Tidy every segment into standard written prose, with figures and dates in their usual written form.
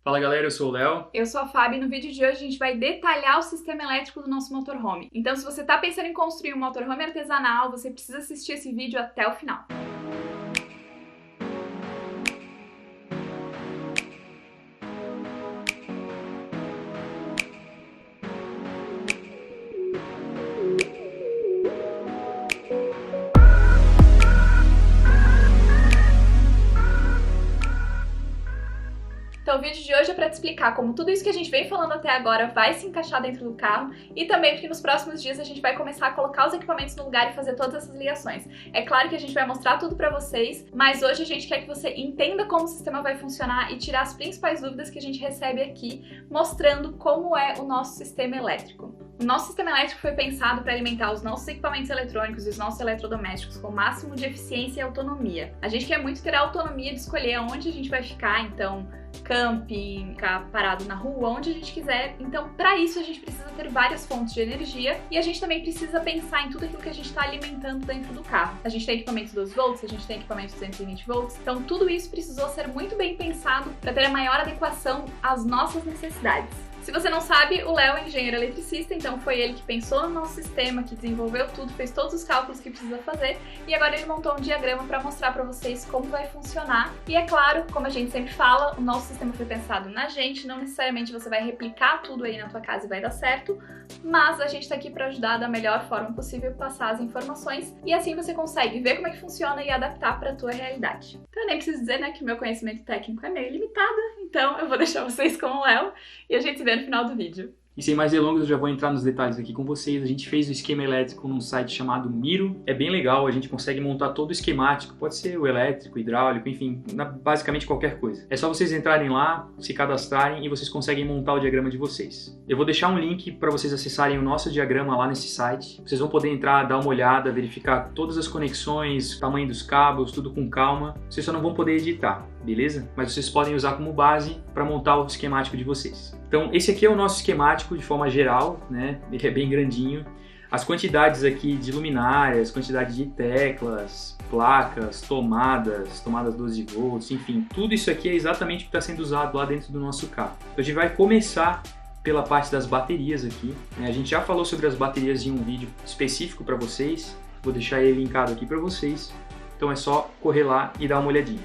Fala galera, eu sou o Léo. Eu sou a Fábio e no vídeo de hoje a gente vai detalhar o sistema elétrico do nosso motorhome. Então se você está pensando em construir um motorhome artesanal, você precisa assistir esse vídeo até o final. Então o vídeo de hoje é para te explicar como tudo isso que a gente vem falando até agora vai se encaixar dentro do carro e também porque nos próximos dias a gente vai começar a colocar os equipamentos no lugar e fazer todas essas ligações. É claro que a gente vai mostrar tudo para vocês, mas hoje a gente quer que você entenda como o sistema vai funcionar e tirar as principais dúvidas que a gente recebe aqui, mostrando como é o nosso sistema elétrico. O nosso sistema elétrico foi pensado para alimentar os nossos equipamentos eletrônicos e os nossos eletrodomésticos com o máximo de eficiência e autonomia. A gente quer muito ter a autonomia de escolher onde a gente vai ficar, então camping, ficar parado na rua, onde a gente quiser. Então, para isso a gente precisa ter várias fontes de energia e a gente também precisa pensar em tudo aquilo que a gente está alimentando dentro do carro. A gente tem equipamentos 12 volts, a gente tem equipamentos 220 volts, então tudo isso precisou ser muito bem pensado para ter a maior adequação às nossas necessidades. Se você não sabe, o Léo é engenheiro eletricista, então foi ele que pensou no nosso sistema, que desenvolveu tudo, fez todos os cálculos que precisa fazer e agora ele montou um diagrama para mostrar para vocês como vai funcionar. E é claro, como a gente sempre fala, o nosso sistema foi pensado na gente, não necessariamente você vai replicar tudo aí na tua casa e vai dar certo, mas a gente está aqui para ajudar da melhor forma possível passar as informações e assim você consegue ver como é que funciona e adaptar para a tua realidade. Então eu nem preciso dizer, né, que o meu conhecimento técnico é meio limitado, então eu vou deixar vocês com o Léo e a gente se vê no final do vídeo. E sem mais delongas, eu já vou entrar nos detalhes aqui com vocês. A gente fez o esquema elétrico num site chamado Miro. É bem legal, a gente consegue montar todo o esquemático. Pode ser o elétrico, hidráulico, enfim, basicamente qualquer coisa. É só vocês entrarem lá, se cadastrarem e vocês conseguem montar o diagrama de vocês. Eu vou deixar um link para vocês acessarem o nosso diagrama lá nesse site. Vocês vão poder entrar, dar uma olhada, verificar todas as conexões, o tamanho dos cabos, tudo com calma. Vocês só não vão poder editar, beleza? Mas vocês podem usar como base para montar o esquemático de vocês. Então esse aqui é o nosso esquemático de forma geral, né? Ele é bem grandinho. As quantidades aqui de luminárias, quantidade de teclas, placas, tomadas 12 volts, enfim, tudo isso aqui é exatamente o que está sendo usado lá dentro do nosso carro. Então a gente vai começar pela parte das baterias aqui, né? A gente já falou sobre as baterias em um vídeo específico para vocês, vou deixar ele linkado aqui para vocês, então é só correr lá e dar uma olhadinha.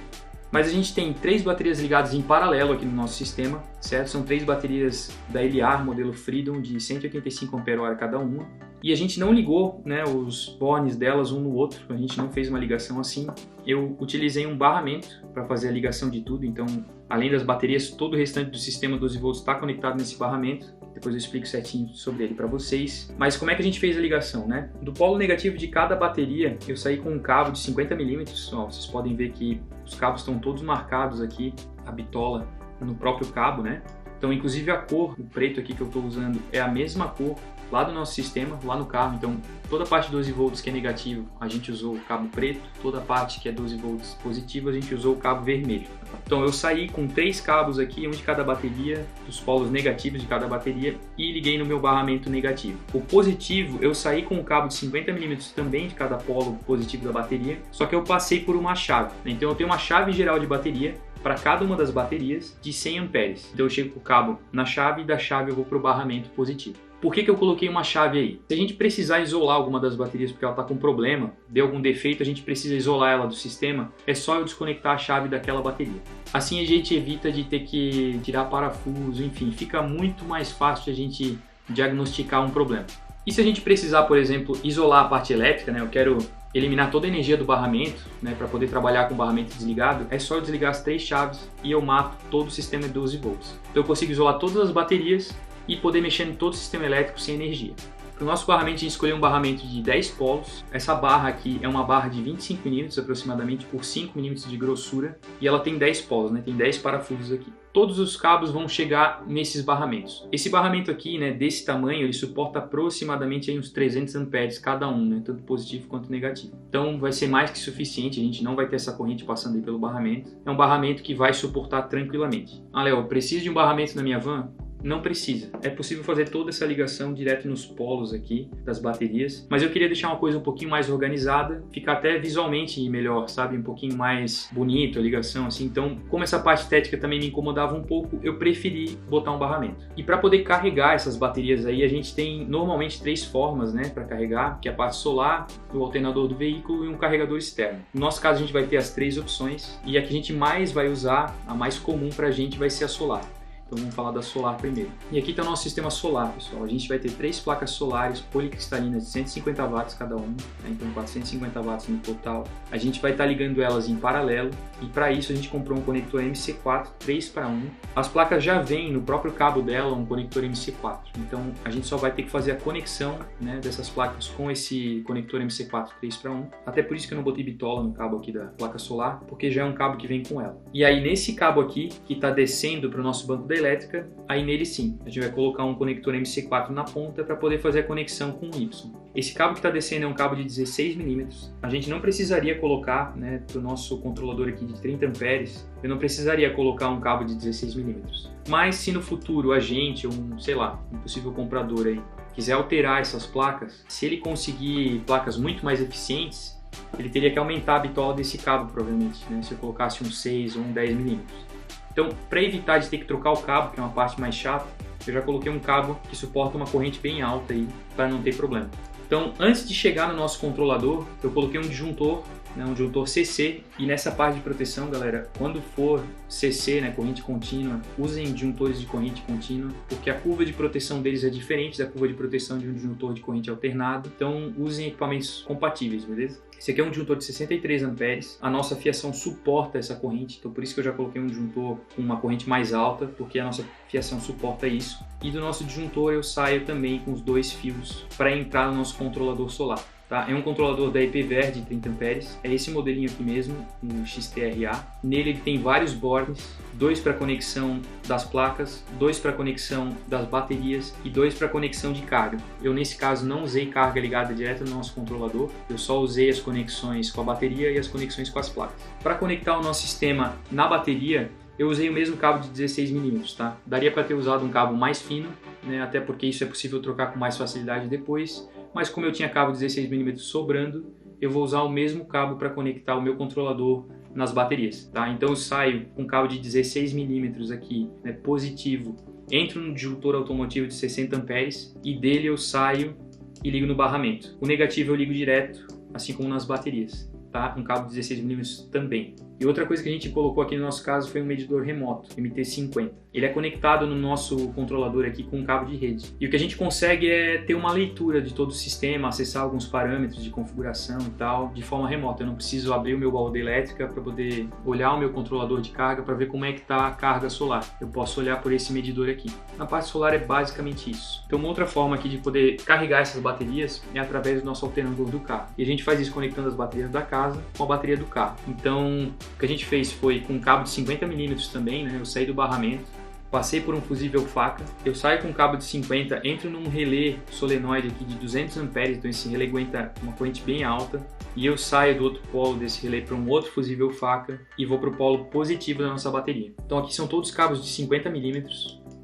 Mas a gente tem 3 baterias ligadas em paralelo aqui no nosso sistema, certo? São 3 baterias da Eliar, modelo Freedom, de 185 Ah cada uma. E a gente não ligou, né, os bornes delas um no outro, a gente não fez uma ligação assim. Eu utilizei um barramento para fazer a ligação de tudo, então além das baterias, todo o restante do sistema 12 volts está conectado nesse barramento. Depois eu explico certinho sobre ele para vocês. Mas como é que a gente fez a ligação, né? Do polo negativo de cada bateria, eu saí com um cabo de 50 mm. Ó, vocês podem ver que os cabos estão todos marcados aqui, a bitola no próprio cabo, né? Então, inclusive a cor, o preto aqui que eu estou usando, é a mesma cor lá do nosso sistema, lá no carro. Então, toda a parte 12 volts que é negativo, a gente usou o cabo preto. Toda a parte que é 12 volts positivo, a gente usou o cabo vermelho. Então, eu saí com 3 cabos aqui, um de cada bateria, dos polos negativos de cada bateria, e liguei no meu barramento negativo. O positivo, eu saí com um cabo de 50 mm também de cada polo positivo da bateria, só que eu passei por uma chave. Então, eu tenho uma chave geral de bateria para cada uma das baterias de 100 amperes. Então eu chego com o cabo na chave e da chave eu vou para o barramento positivo. Por que eu coloquei uma chave aí? Se a gente precisar isolar alguma das baterias porque ela está com problema, deu algum defeito, a gente precisa isolar ela do sistema, é só eu desconectar a chave daquela bateria. Assim a gente evita de ter que tirar parafuso, enfim, fica muito mais fácil de a gente diagnosticar um problema. E se a gente precisar, por exemplo, isolar a parte elétrica, né? Eu quero eliminar toda a energia do barramento, né, para poder trabalhar com o barramento desligado, é só eu desligar as 3 chaves e eu mato todo o sistema de 12 volts. Então eu consigo isolar todas as baterias e poder mexer em todo o sistema elétrico sem energia. Para o nosso barramento, a gente escolheu um barramento de 10 polos. Essa barra aqui é uma barra de 25 mm aproximadamente por 5 mm de grossura e ela tem 10 polos, né? Tem 10 parafusos aqui. Todos os cabos vão chegar nesses barramentos. Esse barramento aqui, né, desse tamanho, ele suporta aproximadamente aí uns 300 amperes cada um, né, tanto positivo quanto negativo. Então vai ser mais que suficiente, a gente não vai ter essa corrente passando aí pelo barramento. É um barramento que vai suportar tranquilamente. Ah, Léo, eu preciso de um barramento na minha van? não precisa. É possível fazer toda essa ligação direto nos polos aqui das baterias, mas eu queria deixar uma coisa um pouquinho mais organizada, ficar até visualmente melhor, sabe? Um pouquinho mais bonito a ligação, assim. Então, como essa parte estética também me incomodava um pouco, eu preferi botar um barramento. E para poder carregar essas baterias aí, a gente tem normalmente 3 formas, né, para carregar, que é a parte solar, o alternador do veículo e um carregador externo. No nosso caso, a gente vai ter as 3 opções, e a que a gente mais vai usar, a mais comum pra gente, vai ser a solar. Então vamos falar da solar primeiro. E aqui está o nosso sistema solar, pessoal. A gente vai ter 3 placas solares policristalinas de 150 watts cada uma, né? Então 450 watts no total. A gente vai estar ligando elas em paralelo e para isso a gente comprou um conector MC4 3:1. As placas já vêm no próprio cabo dela um conector MC4. Então a gente só vai ter que fazer a conexão, né, dessas placas com esse conector MC4 3:1. Até por isso que eu não botei bitola no cabo aqui da placa solar, porque já é um cabo que vem com ela. E aí nesse cabo aqui, que está descendo para o nosso banco da elétrica, aí nele sim, a gente vai colocar um conector MC4 na ponta para poder fazer a conexão com o Y. Esse cabo que está descendo é um cabo de 16 mm. A gente não precisaria colocar, né, para o nosso controlador aqui de 30 amperes, eu não precisaria colocar um cabo de 16 mm. Mas se no futuro a gente, ou sei lá, um possível comprador aí, quiser alterar essas placas, se ele conseguir placas muito mais eficientes, ele teria que aumentar a bitola desse cabo, provavelmente, né, se eu colocasse um 6 ou um 10 mm. Então, para evitar de ter que trocar o cabo, que é uma parte mais chata, eu já coloquei um cabo que suporta uma corrente bem alta aí, para não ter problema. Então, antes de chegar no nosso controlador, eu coloquei um disjuntor, né, um disjuntor CC, e nessa parte de proteção, galera, quando for CC, né, corrente contínua, usem disjuntores de corrente contínua, porque a curva de proteção deles é diferente da curva de proteção de um disjuntor de corrente alternada, então usem equipamentos compatíveis, beleza? Esse aqui é um disjuntor de 63 amperes, a nossa fiação suporta essa corrente, então por isso que eu já coloquei um disjuntor com uma corrente mais alta, porque a nossa fiação suporta isso. E do nosso disjuntor eu saio também com os 2 fios para entrar no nosso controlador solar. Tá? É um controlador da EPVer de 30 amperes, é esse modelinho aqui mesmo, o XTRA. Nele ele tem vários bornes, 2 para conexão das placas, 2 para conexão das baterias e 2 para conexão de carga. Eu nesse caso não usei carga ligada direto no nosso controlador, eu só usei as conexões com a bateria e as conexões com as placas. Para conectar o nosso sistema na bateria, eu usei o mesmo cabo de 16 mm, tá? Daria para ter usado um cabo mais fino, né? Até porque isso é possível trocar com mais facilidade depois, mas como eu tinha cabo de 16 mm sobrando, eu vou usar o mesmo cabo para conectar o meu controlador nas baterias, tá? Então eu saio com cabo de 16 mm aqui, né, positivo, entro no disjuntor automotivo de 60 amperes e dele eu saio e ligo no barramento. O negativo eu ligo direto, assim como nas baterias, tá? Um cabo de 16 mm também. E outra coisa que a gente colocou aqui no nosso caso foi um medidor remoto, MT50. Ele é conectado no nosso controlador aqui com um cabo de rede. E o que a gente consegue é ter uma leitura de todo o sistema, acessar alguns parâmetros de configuração e tal, de forma remota. Eu não preciso abrir o meu baú de elétrica para poder olhar o meu controlador de carga para ver como é que está a carga solar. Eu posso olhar por esse medidor aqui. Na parte solar é basicamente isso. Então uma outra forma aqui de poder carregar essas baterias é através do nosso alternador do carro. E a gente faz isso conectando as baterias da casa com a bateria do carro. Então o que a gente fez foi com um cabo de 50 mm também, né? Eu saí do barramento, passei por um fusível faca, eu saio com um cabo de 50, entro num relé solenoide aqui de 200 amperes, então esse relé aguenta uma corrente bem alta, e eu saio do outro polo desse relé para um outro fusível faca e vou para o polo positivo da nossa bateria. Então aqui são todos cabos de 50 mm,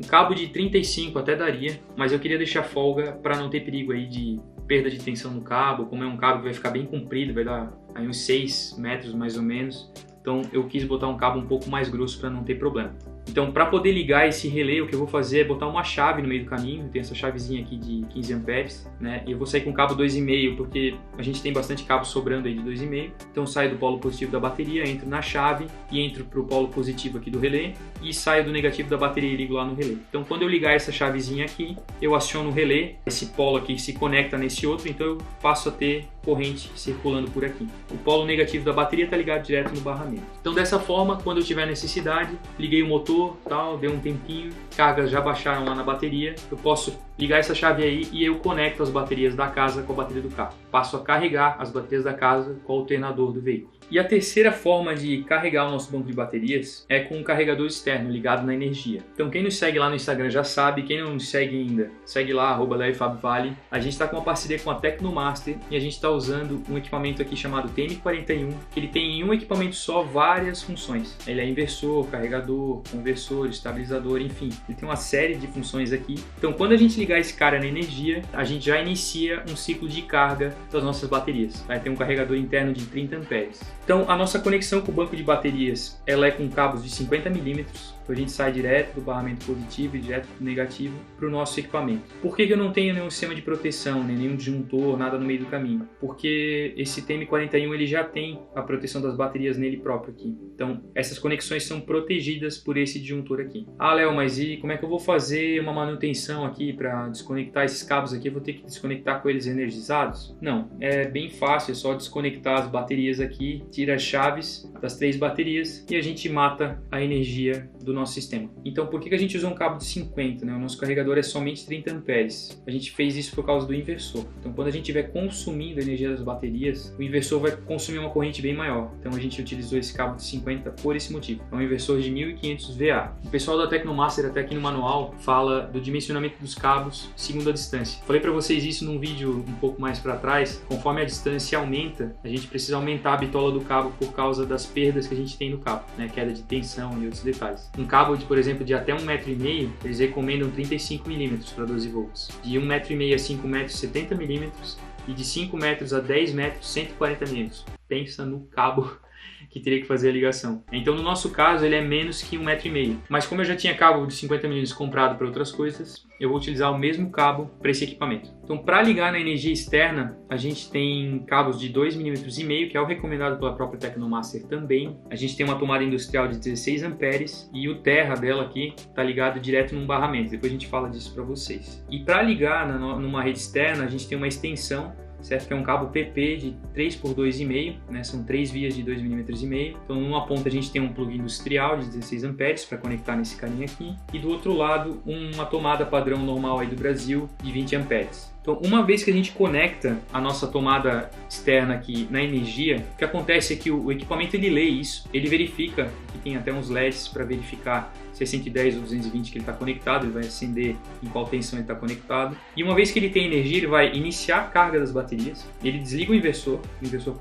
um cabo de 35 até daria, mas eu queria deixar folga para não ter perigo aí de perda de tensão no cabo, como é um cabo que vai ficar bem comprido, vai dar aí uns 6 metros mais ou menos. Então eu quis botar um cabo um pouco mais grosso para não ter problema. Então, para poder ligar esse relé, o que eu vou fazer é botar uma chave no meio do caminho. Tem essa chavezinha aqui de 15 amperes, né? E eu vou sair com cabo 2,5, porque a gente tem bastante cabo sobrando aí de 2,5. Então, eu saio do polo positivo da bateria, entro na chave e entro para o polo positivo aqui do relé e saio do negativo da bateria e ligo lá no relé. Então, quando eu ligar essa chavezinha aqui, eu aciono o relé. Esse polo aqui se conecta nesse outro, então eu passo a ter corrente circulando por aqui. O polo negativo da bateria está ligado direto no barramento. Então, dessa forma, quando eu tiver necessidade, liguei o motor, tal, deu um tempinho, cargas já baixaram lá na bateria, eu posso ligar essa chave aí e eu conecto as baterias da casa com a bateria do carro. Passo a carregar as baterias da casa com o alternador do veículo. E a terceira forma de carregar o nosso banco de baterias é com um carregador externo ligado na energia. Então quem nos segue lá no Instagram já sabe, quem não nos segue ainda, segue lá, @LevFabVale. A gente está com uma parceria com a Tecnomaster e a gente está usando um equipamento aqui chamado TM41, que ele tem em um equipamento só várias funções. Ele é inversor, carregador, conversor, inversor, estabilizador, enfim. Ele tem uma série de funções aqui. Então, quando a gente ligar esse cara na energia, a gente já inicia um ciclo de carga das nossas baterias. Vai ter um carregador interno de 30 amperes. Então, a nossa conexão com o banco de baterias, ela é com cabos de 50 milímetros. Então, a gente sai direto do barramento positivo e direto do negativo para o nosso equipamento. Por que eu não tenho nenhum sistema de proteção, nenhum disjuntor, nada no meio do caminho? Porque esse TM41 ele já tem a proteção das baterias nele próprio aqui. Então, essas conexões são protegidas por esse disjuntor aqui. Ah, Léo, mas e como é que eu vou fazer uma manutenção aqui para desconectar esses cabos aqui? Eu vou ter que desconectar com eles energizados? Não, é bem fácil, é só desconectar as baterias aqui, tira as chaves das 3 baterias e a gente mata a energia do nosso sistema. Então, por que a gente usa um cabo de 50? Né? O nosso carregador é somente 30 amperes. A gente fez isso por causa do inversor. Então, quando a gente estiver consumindo a energia das baterias, o inversor vai consumir uma corrente bem maior. Então, a gente utilizou esse cabo de 50 por esse motivo. É um inversor de 1500 VA. O pessoal da Tecnomaster, até aqui no manual, fala do dimensionamento dos cabos segundo a distância. Falei para vocês isso num vídeo um pouco mais para trás. Conforme a distância aumenta, a gente precisa aumentar a bitola do cabo por causa das perdas que a gente tem no cabo, né? Queda de tensão e outros detalhes. Um cabo, por exemplo, de até 1,5 m, eles recomendam 35 mm para 12 volts. De 1,5 m a 5 metros, 70 mm. E de 5 metros a 10 metros, 140 mm. Pensa no cabo que teria que fazer a ligação. Então, no nosso caso, ele é menos que 1,5 m. Mas como eu já tinha cabo de 50 mm comprado para outras coisas, eu vou utilizar o mesmo cabo para esse equipamento. Então, para ligar na energia externa, a gente tem cabos de 2,5 mm, que é o recomendado pela própria Tecnomaster também. A gente tem uma tomada industrial de 16 amperes e o terra dela aqui está ligado direto num barramento. Depois a gente fala disso para vocês. E para ligar numa rede externa, a gente tem uma extensão, certo? Que é um cabo PP de 3 por 2,5, né? São 3 vias de 2,5 mm. Então, numa ponta a gente tem um plug industrial de 16 amperes para conectar nesse carinha aqui, e do outro lado uma tomada padrão normal aí do Brasil de 20 amperes. Então, uma vez que a gente conecta a nossa tomada externa aqui na energia, o que acontece é que o equipamento ele lê isso, ele verifica, que tem até uns LEDs para verificar se é 110 ou 220 que ele está conectado, ele vai acender em qual tensão ele está conectado. E uma vez que ele tem energia, ele vai iniciar a carga das baterias, ele desliga o inversor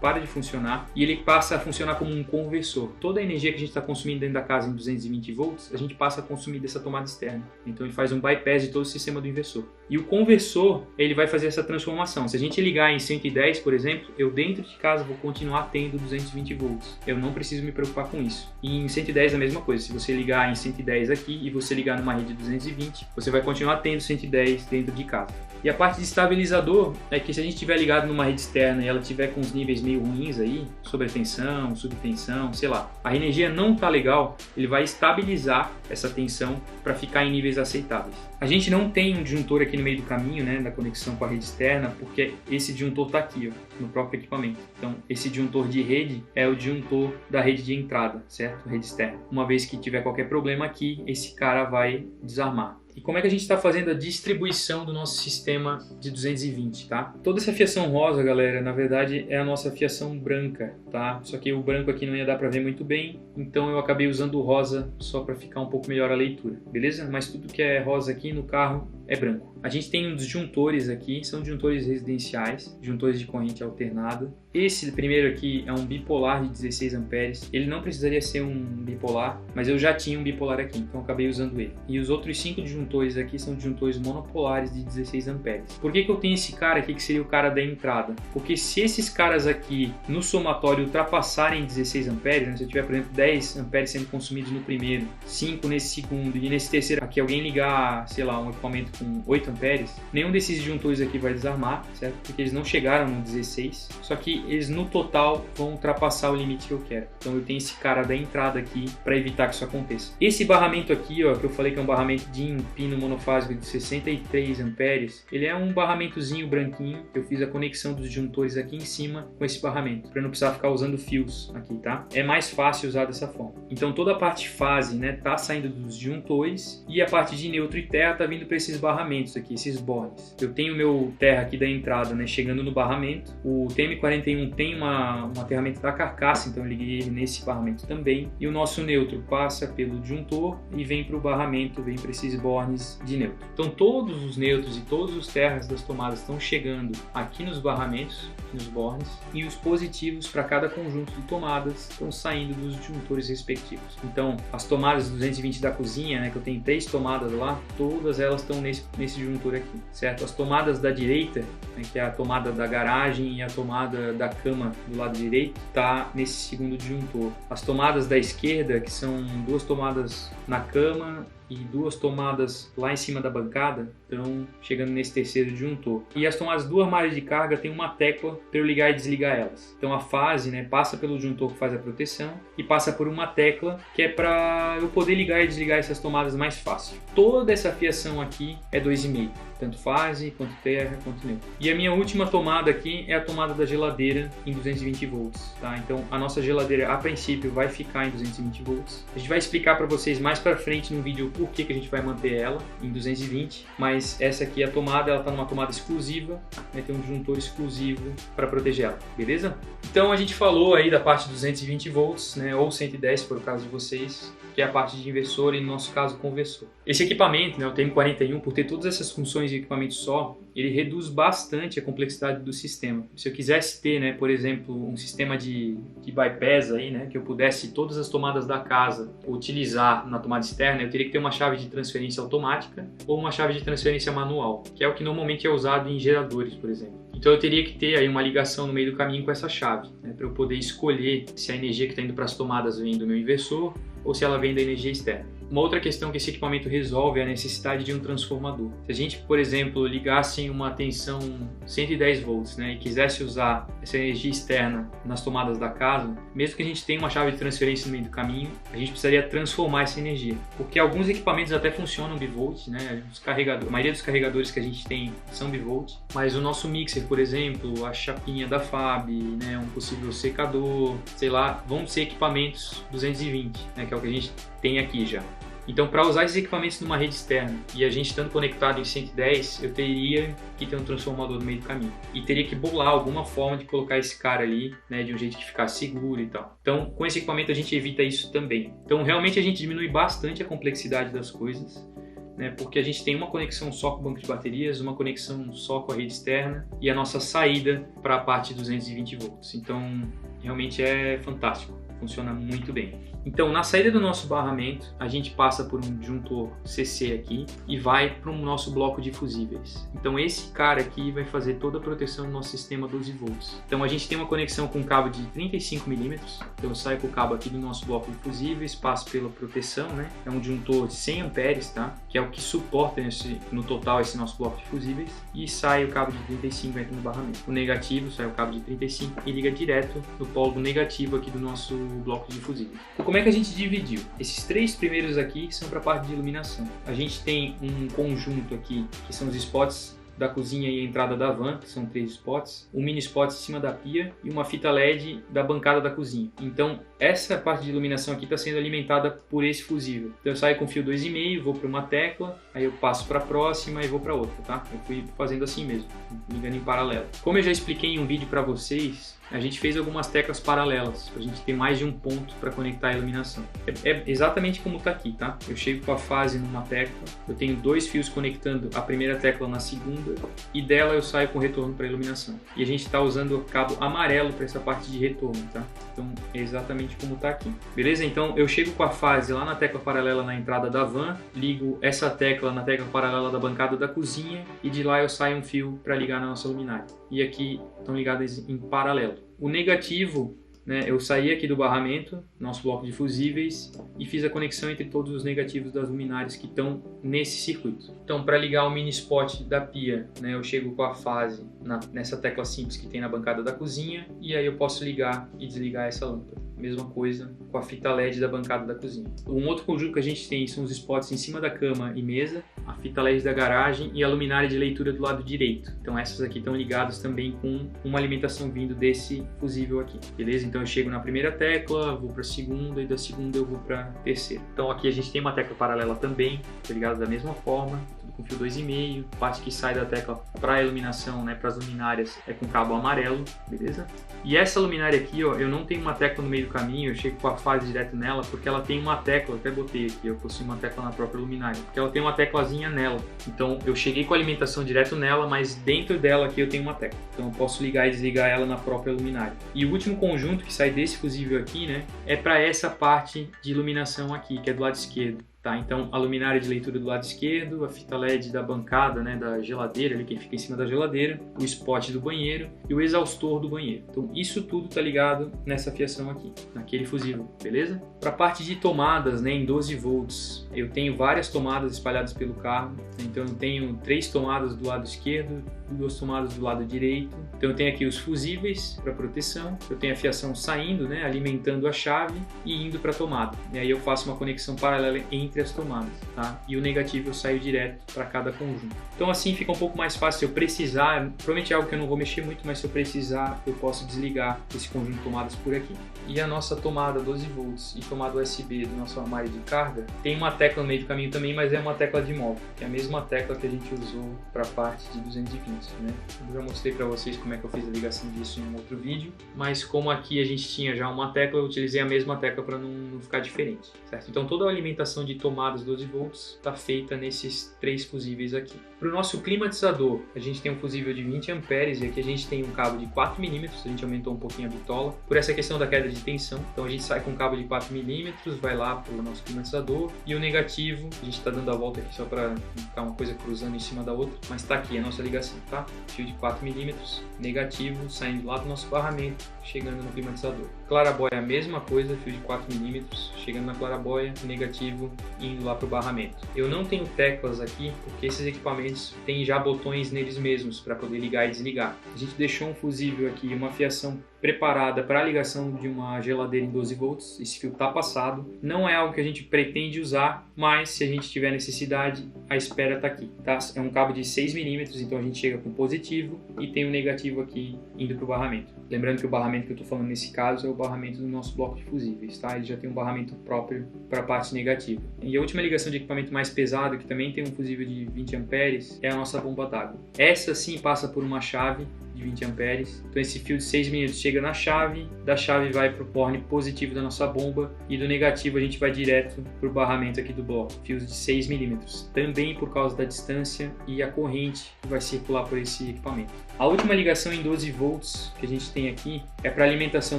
para de funcionar e ele passa a funcionar como um conversor. Toda a energia que a gente está consumindo dentro da casa em 220 volts, a gente passa a consumir dessa tomada externa. Então ele faz um bypass de todo o sistema do inversor. E o conversor, ele vai fazer essa transformação. Se a gente ligar em 110, por exemplo, eu dentro de casa vou continuar tendo 220 volts. Eu não preciso me preocupar com isso. E em 110 é a mesma coisa. Se você ligar em 110 aqui e você ligar numa rede de 220, você vai continuar tendo 110 dentro de casa. E a parte de estabilizador é que se a gente estiver ligado numa rede externa e ela tiver com os níveis meio ruins aí, sobretensão, subtensão, sei lá, a energia não tá legal, ele vai estabilizar essa tensão para ficar em níveis aceitáveis. A gente não tem um disjuntor aqui no meio do caminho, né, da conexão com a rede externa, porque esse disjuntor tá aqui, ó, no próprio equipamento. Então, esse disjuntor de rede é o disjuntor da rede de entrada, certo? Rede externa. Uma vez que tiver qualquer problema aqui, esse cara vai desarmar. E como é que a gente está fazendo a distribuição do nosso sistema de 220, tá? Toda essa fiação rosa, galera, na verdade é a nossa fiação branca, tá? Só que o branco aqui não ia dar para ver muito bem, então eu acabei usando o rosa só para ficar um pouco melhor a leitura, beleza? Mas tudo que é rosa aqui no carro é branco. A gente tem uns disjuntores aqui, são disjuntores residenciais, disjuntores de corrente alternada. Esse primeiro aqui é um bipolar de 16 amperes. Ele não precisaria ser um bipolar, mas eu já tinha um bipolar aqui, então eu acabei usando ele. E os outros 5 disjuntores aqui são disjuntores monopolares de 16 amperes. Por que eu tenho esse cara aqui que seria o cara da entrada? Porque se esses caras aqui no somatório ultrapassarem 16 amperes, né, se eu tiver, por exemplo, 10 amperes sendo consumidos no primeiro, 5 nesse segundo e nesse terceiro aqui alguém ligar, sei lá, um equipamento com 8 amperes, nenhum desses disjuntores aqui vai desarmar, certo? Porque eles não chegaram no 16, só que eles no total vão ultrapassar o limite que eu quero. Então eu tenho esse cara da entrada aqui para evitar que isso aconteça. Esse barramento aqui, ó, que eu falei que é um barramento de pino monofásico de 63 amperes, ele é um barramentozinho branquinho. Eu fiz a conexão dos disjuntores aqui em cima com esse barramento, para não precisar ficar usando fios aqui, tá? É mais fácil usar dessa forma. Então toda a parte fase, né, tá saindo dos disjuntores e a parte de neutro e terra tá vindo para esses barramentos aqui, esses bornes. Eu tenho o meu terra aqui da entrada, né, chegando no barramento. O TM41 tem uma aterramento da carcaça, então eu liguei ele nesse barramento também. E o nosso neutro passa pelo disjuntor e vem para o barramento, vem para esses bornes de neutro. Então todos os neutros e todos os terras das tomadas estão chegando aqui nos barramentos, nos bornes, e os positivos para cada conjunto de tomadas estão saindo dos disjuntores respectivos. Então as tomadas 220 da cozinha, né, que eu tenho 3 tomadas lá, todas elas estão nesse disjuntor aqui, certo? As tomadas da direita, né, que é a tomada da garagem e a tomada da cama do lado direito, está nesse segundo disjuntor. As tomadas da esquerda, que são 2 tomadas na cama e 2 tomadas lá em cima da bancada, estão chegando nesse terceiro disjuntor. E as tomadas do armário de carga tem uma tecla para eu ligar e desligar elas. Então a fase, né, passa pelo disjuntor que faz a proteção e passa por uma tecla que é para eu poder ligar e desligar essas tomadas mais fácil. Toda essa fiação aqui é 2,5. Tanto fase, quanto terra, quanto neutro. E a minha última tomada aqui é a tomada da geladeira em 220 volts, tá? Então a nossa geladeira a princípio vai ficar em 220 volts. A gente vai explicar para vocês mais para frente no vídeo por que a gente vai manter ela em 220, mas essa aqui é a tomada, ela está numa tomada exclusiva, né? Tem um disjuntor exclusivo para proteger ela, beleza? Então a gente falou aí da parte de 220 volts, né? Ou 110 por caso de vocês, que é a parte de inversor e no nosso caso conversor. Esse equipamento, né, o TM41, por ter todas essas funções de equipamento só, ele reduz bastante a complexidade do sistema. Se eu quisesse ter, né, por exemplo, um sistema de bypass aí, né, que eu pudesse todas as tomadas da casa utilizar na tomada externa, eu teria que ter uma chave de transferência automática ou uma chave de transferência manual, que é o que normalmente é usado em geradores, por exemplo. Então eu teria que ter aí uma ligação no meio do caminho com essa chave, né, para eu poder escolher se a energia que está indo para as tomadas vem do meu inversor ou se ela vem da energia externa. Uma outra questão que esse equipamento resolve é a necessidade de um transformador. Se a gente, por exemplo, ligasse em uma tensão 110 volts, né, e quisesse usar essa energia externa nas tomadas da casa, mesmo que a gente tenha uma chave de transferência no meio do caminho, a gente precisaria transformar essa energia. Porque alguns equipamentos até funcionam bivolt, né, a maioria dos carregadores que a gente tem são bivolt, mas o nosso mixer, por exemplo, a chapinha da FAB, né, um possível secador, sei lá, vão ser equipamentos 220, né, que é o que a gente tem aqui já. Então, para usar esses equipamentos numa rede externa e a gente estando conectado em 110, eu teria que ter um transformador no meio do caminho. E teria que bolar alguma forma de colocar esse cara ali, né, de um jeito que ficasse seguro e tal. Então, com esse equipamento a gente evita isso também. Então, realmente a gente diminui bastante a complexidade das coisas, né, porque a gente tem uma conexão só com o banco de baterias, uma conexão só com a rede externa e a nossa saída para a parte de 220 volts. Então, realmente é fantástico. Funciona muito bem. Então, na saída do nosso barramento, a gente passa por um disjuntor CC aqui e vai para o nosso bloco de fusíveis. Então, esse cara aqui vai fazer toda a proteção do nosso sistema 12 volts. Então, a gente tem uma conexão com um cabo de 35 milímetros. Então, eu saio com o cabo aqui do nosso bloco de fusíveis, passo pela proteção, né? É um disjuntor de 100 amperes, tá? Que é o que suporta no total esse nosso bloco de fusíveis. E sai o cabo de 35 aqui no barramento. O negativo sai o cabo de 35 e liga direto no polo negativo aqui do nosso bloco de fusíveis. Como é que a gente dividiu? Esses 3 primeiros aqui são para a parte de iluminação. A gente tem um conjunto aqui que são os spots da cozinha e a entrada da van, que são 3 spots, um mini spot em cima da pia e uma fita LED da bancada da cozinha. Então essa parte de iluminação aqui está sendo alimentada por esse fusível. Então eu saio com fio 2,5, vou para uma tecla, aí eu passo para a próxima e vou para outra, tá? Eu fui fazendo assim mesmo, ligando em paralelo. Como eu já expliquei em um vídeo para vocês, a gente fez algumas teclas paralelas, para a gente ter mais de um ponto para conectar a iluminação. É exatamente como está aqui, tá? Eu chego com a fase numa tecla, eu tenho 2 fios conectando a primeira tecla na segunda e dela eu saio com retorno para a iluminação. E a gente está usando o cabo amarelo para essa parte de retorno, tá? Então é exatamente como está aqui. Beleza? Então eu chego com a fase lá na tecla paralela na entrada da van, ligo essa tecla na tecla paralela da bancada da cozinha e de lá eu saio um fio para ligar na nossa luminária. E aqui estão ligadas em paralelo. O negativo, né, eu saí aqui do barramento, nosso bloco de fusíveis, e fiz a conexão entre todos os negativos das luminárias que estão nesse circuito. Então, para ligar o mini spot da pia, né, eu chego com a fase nessa tecla simples que tem na bancada da cozinha, e aí eu posso ligar e desligar essa lâmpada. Mesma coisa com a fita LED da bancada da cozinha. Um outro conjunto que a gente tem são os spots em cima da cama e mesa, a fita LED da garagem e a luminária de leitura do lado direito. Então essas aqui estão ligadas também com uma alimentação vindo desse fusível aqui, beleza? Então eu chego na primeira tecla, vou para a segunda e da segunda eu vou para a terceira. Então aqui a gente tem uma tecla paralela também, ligada da mesma forma, tudo com fio 2,5, parte que sai da tecla para iluminação, né, para as luminárias é com cabo amarelo, beleza? E essa luminária aqui, ó, eu não tenho uma tecla no meio do caminho, eu chego com a fase direto nela, porque ela tem uma tecla, eu até botei aqui, eu possui uma tecla na própria luminária, porque ela tem uma teclazinha nela. Então eu cheguei com a alimentação direto nela, mas dentro dela aqui eu tenho uma tecla. Então eu posso ligar e desligar ela na própria luminária. E o último conjunto que sai desse fusível aqui, né, é para essa parte de iluminação aqui, que é do lado esquerdo. Tá, então a luminária de leitura do lado esquerdo, a fita LED da bancada, né, da geladeira, ali, que fica em cima da geladeira, o spot do banheiro e o exaustor do banheiro. Então isso tudo tá ligado nessa fiação aqui, naquele fusível, beleza? Para a parte de tomadas, né, em 12 volts, eu tenho várias tomadas espalhadas pelo carro. Então eu tenho 3 tomadas do lado esquerdo, 2 tomadas do lado direito. Então eu tenho aqui os fusíveis para proteção, eu tenho a fiação saindo, né, alimentando a chave e indo para a tomada. E aí eu faço uma conexão paralela entre as tomadas, tá? E o negativo eu saio direto para cada conjunto. Então assim fica um pouco mais fácil. Se eu precisar, provavelmente é algo que eu não vou mexer muito, mas se eu precisar eu posso desligar esse conjunto de tomadas por aqui. E a nossa tomada 12 volts e tomada USB do nosso armário de carga tem uma tecla no meio do caminho também, mas é uma tecla de móvel, que é a mesma tecla que a gente usou para a parte de 220, né? Eu já mostrei para vocês como é que eu fiz a ligação disso em um outro vídeo, mas como aqui a gente tinha já uma tecla, eu utilizei a mesma tecla para não ficar diferente, certo? Então toda a alimentação de tomadas 12 volts está feita nesses 3 fusíveis aqui. Para o nosso climatizador, a gente tem um fusível de 20 amperes e aqui a gente tem um cabo de 4 mm, a gente aumentou um pouquinho a bitola, por essa questão da queda de tensão. Então a gente sai com um cabo de 4 mm, vai lá para o nosso climatizador e o negativo, a gente está dando a volta aqui só para não ficar uma coisa cruzando em cima da outra, mas está aqui a nossa ligação, tá? Fio de 4 mm, negativo, saindo lá do nosso barramento, chegando no climatizador. Clarabóia a mesma coisa, fio de 4 mm, chegando na clarabóia, negativo, indo lá para o barramento. Eu não tenho teclas aqui, porque esses equipamentos têm já botões neles mesmos para poder ligar e desligar. A gente deixou um fusível aqui, uma fiação preparada para a ligação de uma geladeira em 12 volts. Esse fio está passado, não é algo que a gente pretende usar, mas se a gente tiver necessidade, a espera está aqui, tá? É um cabo de 6 mm, então a gente chega com positivo e tem o negativo aqui indo para o barramento. Lembrando que o barramento que eu estou falando nesse caso é o barramento do nosso bloco de fusíveis, tá? Ele já tem um barramento próprio para a parte negativa. E a última ligação de equipamento mais pesado, que também tem um fusível de 20 amperes, é a nossa bomba d'água. Essa sim passa por uma chave de 20 amperes. Então esse fio de 6 mm chega na chave, da chave vai para o porne positivo da nossa bomba e do negativo a gente vai direto para o barramento aqui do bloco. Fios de 6 mm, também por causa da distância e a corrente que vai circular por esse equipamento. A última ligação em 12 volts que a gente tem aqui é para alimentação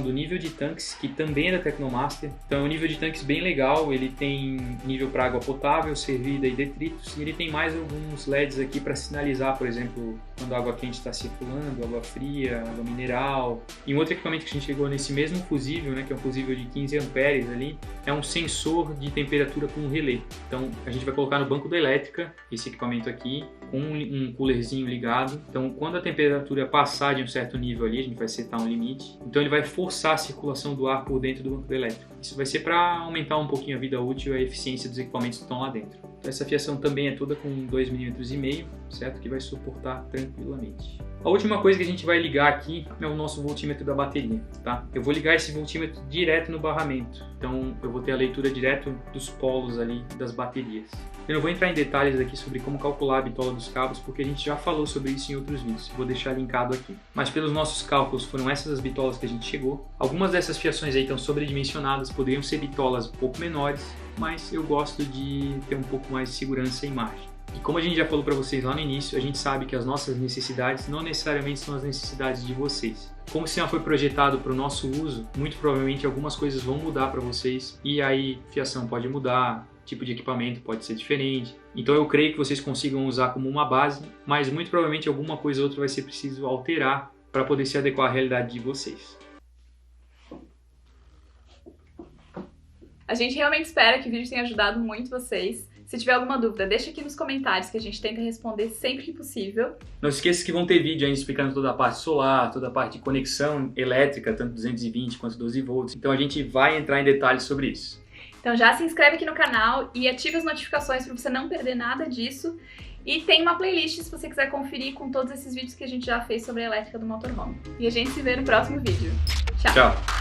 do nível de tanques, que também é da Tecnomaster. Então é um nível de tanques bem legal, ele tem nível para água potável, servida e detritos, e ele tem mais alguns LEDs aqui para sinalizar, por exemplo, quando a água quente está circulando, água fria, água mineral. E um outro equipamento que a gente chegou nesse mesmo fusível, né, que é um fusível de 15 amperes ali, é um sensor de temperatura com um relé. Então a gente vai colocar no banco da elétrica esse equipamento aqui, com um coolerzinho ligado. Então quando a temperatura passar de um certo nível ali, a gente vai setar um limite. Então ele vai forçar a circulação do ar por dentro do banco da elétrica. Isso vai ser para aumentar um pouquinho a vida útil e a eficiência dos equipamentos que estão lá dentro. Então essa fiação também é toda com 2,5 mm, certo? Que vai suportar tranquilamente. A última coisa que a gente vai ligar aqui é o nosso voltímetro da bateria, tá? Eu vou ligar esse voltímetro direto no barramento, então eu vou ter a leitura direto dos polos ali das baterias. Eu não vou entrar em detalhes aqui sobre como calcular a bitola dos cabos, porque a gente já falou sobre isso em outros vídeos, vou deixar linkado aqui. Mas pelos nossos cálculos foram essas as bitolas que a gente chegou. Algumas dessas fiações aí estão sobredimensionadas, poderiam ser bitolas um pouco menores, mas eu gosto de ter um pouco mais de segurança e margem. E como a gente já falou para vocês lá no início, a gente sabe que as nossas necessidades não necessariamente são as necessidades de vocês. Como o sistema foi projetado para o nosso uso, muito provavelmente algumas coisas vão mudar para vocês e aí fiação pode mudar, tipo de equipamento pode ser diferente. Então eu creio que vocês consigam usar como uma base, mas muito provavelmente alguma coisa ou outra vai ser preciso alterar para poder se adequar à realidade de vocês. A gente realmente espera que o vídeo tenha ajudado muito vocês. Se tiver alguma dúvida, deixa aqui nos comentários que a gente tenta responder sempre que possível. Não se esqueça que vão ter vídeo aí explicando toda a parte solar, toda a parte de conexão elétrica, tanto 220 quanto 12 volts. Então a gente vai entrar em detalhes sobre isso. Então já se inscreve aqui no canal e ativa as notificações para você não perder nada disso. E tem uma playlist se você quiser conferir com todos esses vídeos que a gente já fez sobre a elétrica do motorhome. E a gente se vê no próximo vídeo. Tchau! Tchau!